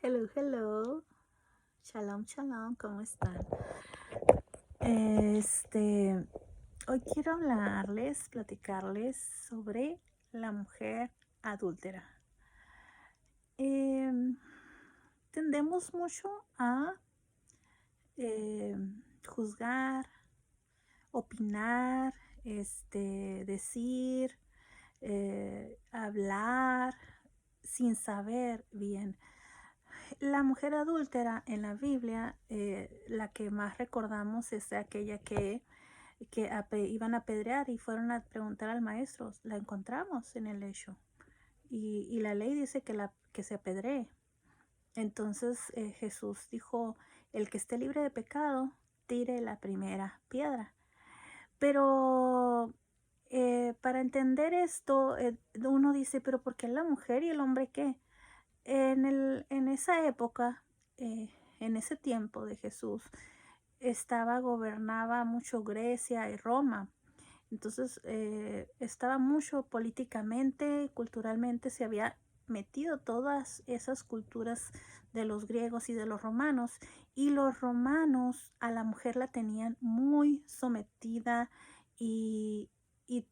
Hello, hello. Shalom, shalom, ¿cómo están? Hoy quiero platicarles sobre la mujer adúltera. Em, Tendemos mucho a juzgar, opinar, decir, hablar sin saber bien. La mujer adúltera en la Biblia, la que más recordamos es aquella que iban a apedrear y fueron a preguntar al maestro. La encontramos en el lecho y la ley dice que se apedree. Entonces Jesús dijo: el que esté libre de pecado, tire la primera piedra. Pero para entender esto, uno dice: pero ¿por qué la mujer y el hombre qué? En esa época, en ese tiempo de Jesús, gobernaba mucho Grecia y Roma. Entonces, estaba mucho políticamente, culturalmente, se había metido todas esas culturas de los griegos y de los romanos. Y los romanos a la mujer la tenían muy sometida y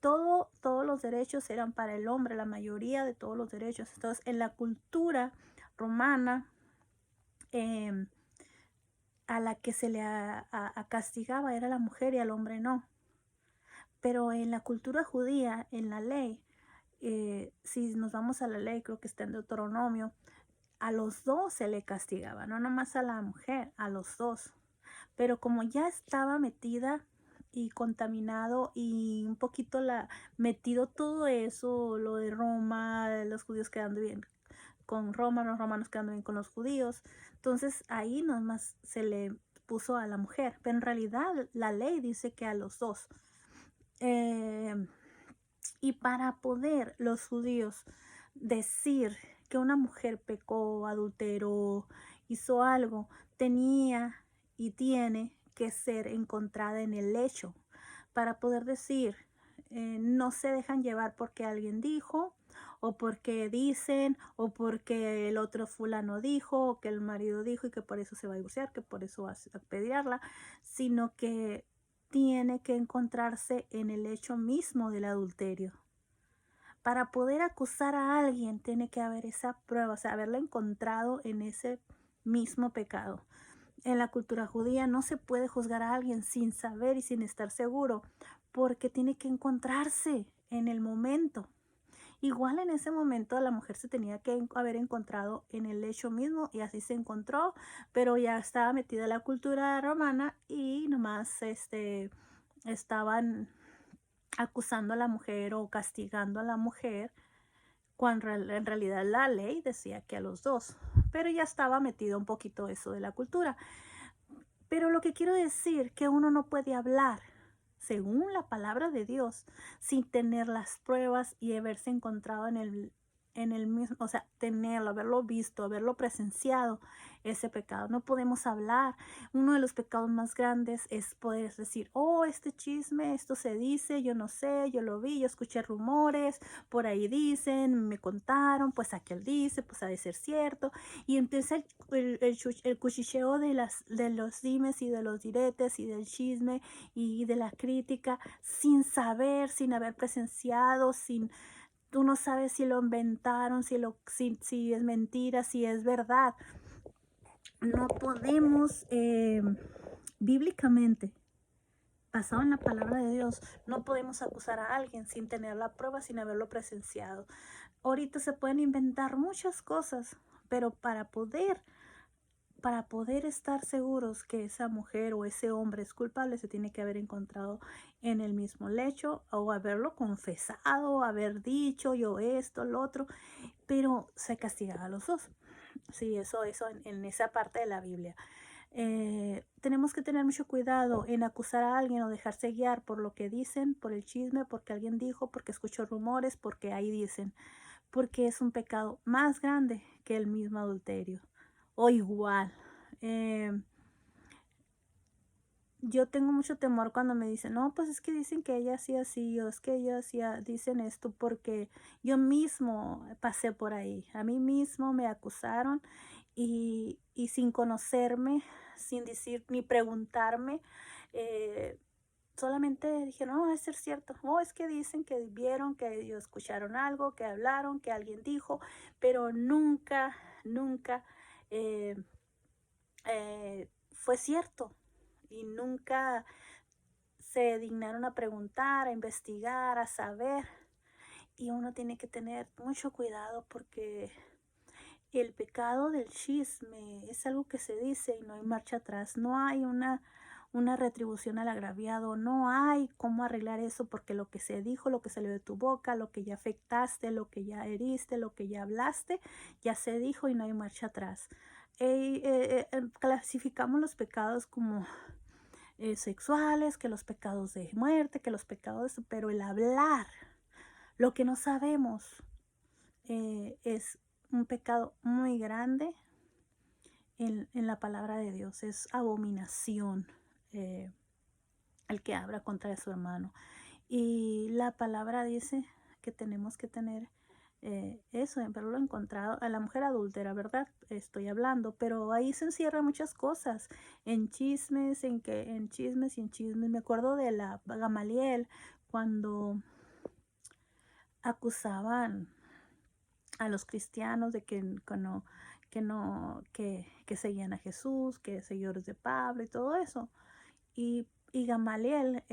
todos los derechos eran para el hombre, la mayoría de todos los derechos. Entonces, en la cultura romana, em, a la que se le castigaba era la mujer y al hombre no. Pero en la cultura judía, en la ley, si nos vamos a la ley, creo que está en Deuteronomio, a los dos se le castigaba, no nomás a la mujer, a los dos. Pero como ya estaba metida y contaminado y un poquito metido todo eso, lo de Roma, los judíos quedando bien con Roma, los romanos quedando bien con los judíos, entonces ahí nomás se le puso a la mujer, pero en realidad la ley dice que a los dos. Y para poder los judíos decir que una mujer pecó, adulteró, hizo algo, tenía y tiene que ser encontrada en el hecho para poder decir, no se dejan llevar porque alguien dijo, o porque dicen, o porque el otro fulano dijo, o que el marido dijo y que por eso se va a divorciar, que por eso va a apedrearla, sino que tiene que encontrarse en el hecho mismo del adulterio. Para poder acusar a alguien tiene que haber esa prueba, o sea, haberla encontrado en ese mismo pecado. En la cultura judía no se puede juzgar a alguien sin saber y sin estar seguro, porque tiene que encontrarse en el momento. Igual en ese momento la mujer se tenía que haber encontrado en el hecho mismo y así se encontró, pero ya estaba metida en la cultura romana y nomás estaban acusando a la mujer o castigando a la mujer, cuando en realidad la ley decía que a los dos, pero ya estaba metido un poquito eso de la cultura. Pero lo que quiero decir que uno no puede hablar según la palabra de Dios sin tener las pruebas y haberse encontrado en el mismo, o sea, tenerlo, haberlo visto, haberlo presenciado, ese pecado. No podemos hablar. Uno de los pecados más grandes es poder decir: oh, este chisme, esto se dice, yo no sé, yo lo vi, yo escuché rumores, por ahí dicen, me contaron, pues aquel dice, pues ha de ser cierto. Y empieza el cuchicheo de los dimes y de los diretes y del chisme y de la crítica, sin saber, sin haber presenciado, tú no sabes si lo inventaron, si es mentira, si es verdad. No podemos, bíblicamente, basado en la palabra de Dios, no podemos acusar a alguien sin tener la prueba, sin haberlo presenciado. Ahorita se pueden inventar muchas cosas, pero para poder estar seguros que esa mujer o ese hombre es culpable, se tiene que haber encontrado en el mismo lecho o haberlo confesado, haber dicho yo esto, lo otro, pero se castigaba a los dos. Sí, eso en esa parte de la Biblia. Tenemos que tener mucho cuidado en acusar a alguien o dejarse guiar por lo que dicen, por el chisme, porque alguien dijo, porque escuchó rumores, porque ahí dicen, porque es un pecado más grande que el mismo adulterio o igual. Yo tengo mucho temor cuando me dicen: no, pues es que dicen que ella hacía así, o es que ella hacía, dicen esto, porque yo mismo pasé por ahí, a mí mismo me acusaron y sin conocerme, sin decir ni preguntarme, eh, solamente dijeron, no, es ser cierto, oh, es que dicen que vieron, que ellos escucharon algo, que hablaron, que alguien dijo, pero nunca, nunca eh, fue cierto y nunca se dignaron a preguntar, a investigar, a saber. Y uno tiene que tener mucho cuidado porque el pecado del chisme es algo que se dice y no hay marcha atrás. No hay una retribución al agraviado. No hay cómo arreglar eso porque lo que se dijo, lo que salió de tu boca, lo que ya afectaste, lo que ya heriste, lo que ya hablaste, ya se dijo y no hay marcha atrás. Clasificamos los pecados como sexuales, que los pecados de muerte, que los pecados, pero el hablar, lo que no sabemos, es un pecado muy grande en la palabra de Dios. Es abominación eh, el que habla contra su hermano. Y la palabra dice que tenemos que tener eso, en haberlo encontrado a la mujer adúltera, ¿verdad? Estoy hablando, pero ahí se encierran muchas cosas, en chismes, en chismes y en chismes. Me acuerdo de la Gamaliel cuando acusaban a los cristianos de que seguían a Jesús, que seguidores de Pablo y todo eso. Y Gamaliel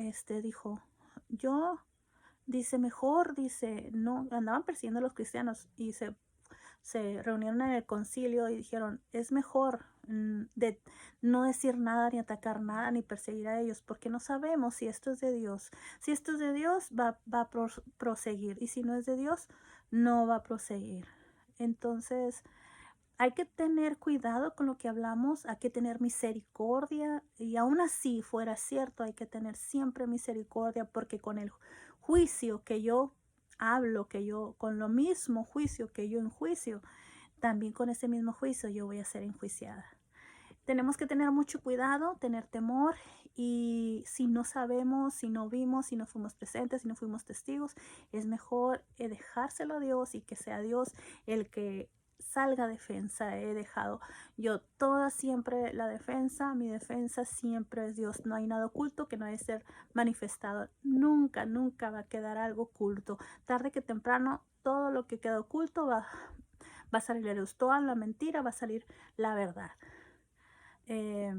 dijo, yo, dice, mejor, dice, no, andaban persiguiendo a los cristianos y se reunieron en el concilio y dijeron, es mejor de no decir nada, ni atacar nada, ni perseguir a ellos, porque no sabemos si esto es de Dios. Si esto es de Dios, va a proseguir, y si no es de Dios, no va a proseguir. Entonces, hay que tener cuidado con lo que hablamos, hay que tener misericordia, y aún así fuera cierto, hay que tener siempre misericordia, porque con el juicio que yo hablo, con lo mismo juicio que yo enjuicio, también con ese mismo juicio yo voy a ser enjuiciada. Tenemos que tener mucho cuidado, tener temor, y si no sabemos, si no vimos, si no fuimos presentes, si no fuimos testigos, es mejor dejárselo a Dios y que sea Dios el que salga defensa. He dejado yo toda siempre la defensa, mi defensa siempre es Dios. No hay nada oculto que no haya de ser manifestado. Nunca, nunca va a quedar algo oculto. Tarde que temprano, todo lo que queda oculto va a salir a luz. Toda la mentira va a salir la verdad. Eh,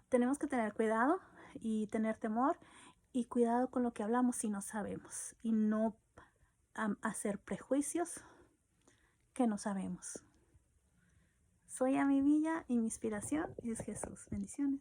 Tenemos que tener cuidado y tener temor y cuidado con lo que hablamos si no sabemos, y no hacer prejuicios que no sabemos. Soy Ami Villa y mi inspiración es Jesús. Bendiciones.